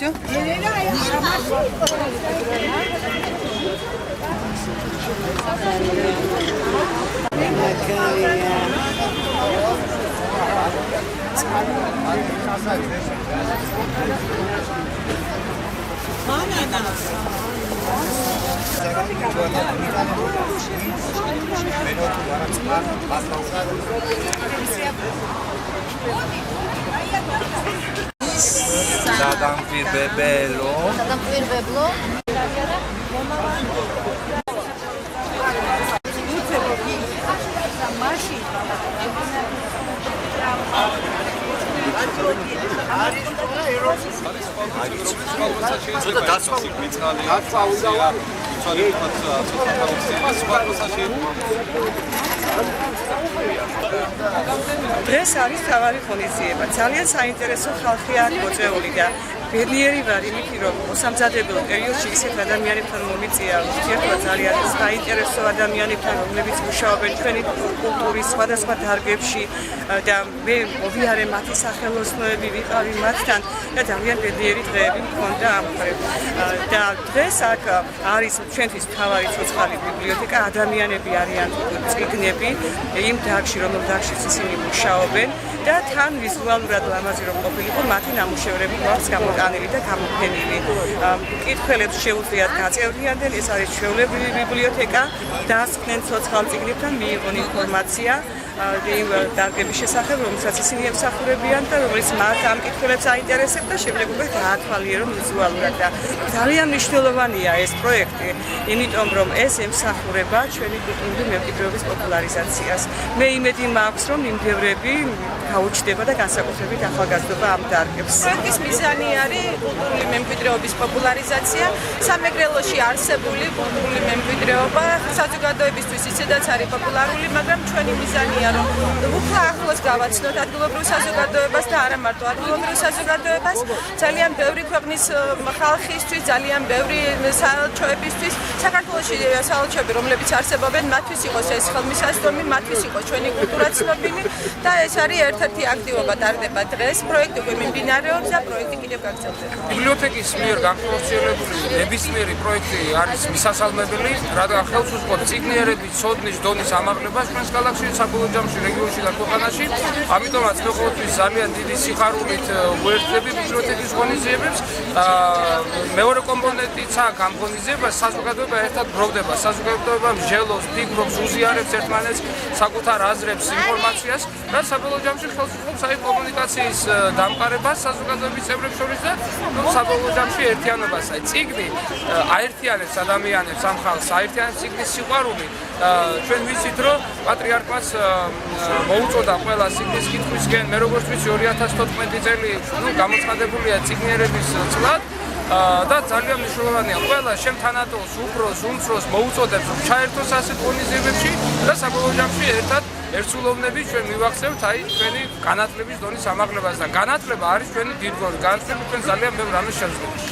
Все? Sadampirbebelo. დღეს არის თავარი ღონისძიება. ძალიან საინტერესო ხალხია მოწვეული და ბედნიერი ვარ იმით, რომ მოსამზადებელ პერიოდში ისეთ ადამიანებთან მომიწია ურთიერთობა ძალიან საინტერესო ადამიანებთან, რომლებიც მუშაობენ ჩვენი კულტურის სხვადასხვა დარგებში და მე მოვიარე მათი სახელოსნოები, ვიყავი მათთან და ძალიან ბედნიერი დღეები მქონდა ამ მხრივ. და დღეს აქ არის ჩვენთვის მთავარი ცოცხალი ბიბლიოთეკა, ადამიანები არიან წიგნები იმ დარგში, რომელ დარგში ისინი მუშაობენ და თან ვიზუალურად ლამაზი რომ ყოფილიყო მათი ნამუშევრები გვაქვს გამოტანილი და გამოფენილი. მკითხველებს შეუძლიათ გაწევრიანდნენ, ეს არის ჩვეულებრივი ბიბლიოთეკა, დასხდნენ ცოცხალ წიგნებთან, მიიღონ ინფორმაცია იმ დარგების შესახებ, რომელსაც ისინი ემსახურებიან და რომელიც მათ ამ მკითხველებს აინტერესებს და შემდეგ უკვე გაათვალიერონ ვიზუალურად და ძალიან მნიშვნელოვანია ეს პროექტი, იმიტომ რომ ეს ემსახურება ჩვენი კულტურული მემკვიდრეობის პოპულარიზაციას. მე იმედი მაქვს, რომ მიმდევრები გაუჩნდება და განსაკუთრებით ახალგაზრდობა ამ დარგებს. პროექტის მიზანი არის კულტურული მემკვიდრეობის პოპულარიზაცია, სამეგრელოში არსებული კულტურული მემკვიდრეობა საზოგადოებისთვის ისედაც არის პოპულარული, მაგრამ ჩვენი მიზანია რომ უფრო ახლოს გავაცნოთ ადგილობრივ საზოგადოებას და არა მარტო ადგილობრივ საზოგადოებას, ძალიან ბევრი ქვეყნის ხალხისთვის, ძალიან ბევრი საელჩოებისთვის, საქართველოში საელჩოები, რომლებიც არსებობენ, მათთვის იყოს ეს ხელმისაწვდომი, მათთვის იყოს ჩვენი კულტურა ცნობილი და ეს არის ერთ-ერთი აქტივობა ტარდება დღეს, პროექტი უკვე მიმდინარეობს და პროექტი კიდევ გაგრძელდება. ბიბლიოთეკის მიერ განხორციელებული ნებისმიერი პროექტი არის მისასალმებელი, რადგან ხელს უწყობს წიგნიერების ცოდნის დონის ამაღლებას ჩვენს ქალაქში, საბოლოო ჯამში რეგიონში და ქვეყანაში. ამიტომაც მე ყოველთვის ძალიან დიდი სიხარულით ვუერთდები ბიბლიოთეკის ღონისძიებებს. მეორე კომპონენტიც აქვს ამ ღონისძიებას, საზოგადოება ერთად გროვდება, საზოგადოება მსჯელობს, ფიქრობს, უზიარებს ერთმანეთს საკუთარ აზრებს, ინფორმაციას, რაც საბოლოო ჯამში ხელს უწყობს აი კომუნიკაციის დამყარებას საზოგადოების წევრებს შორის და საბოლოო ჯამში ერთიანობას. აი წიგნი აერთიანებს ადამიანებს, ამ ხალხს აერთიანებს წიგნის სიყვარული. ჩვენ ვიცით, რომ პატრიარქმაც მოუწოდა ყველა წიგნის კითხვისკენ, მე როგორც ვიცი 2014 წელი გამოცხადებულია წიგნიერების წლად და ძალიან მნიშვნელოვანია ყველა შემთანადოს, უფროს, უმცროს მოუწოდებს რომ ჩაერთოს ასეთ ღონისძიებებში და საბოლოო ჯამში ერთად ერთსულოვნები ჩვენ მივახცევთ აი ჩვენი განათლების დონის ამაღლებას და განათლება არის ჩვენი დიდგორი. განათლება ჩვენ ძალიან ბევრ რამეს შეძლებს.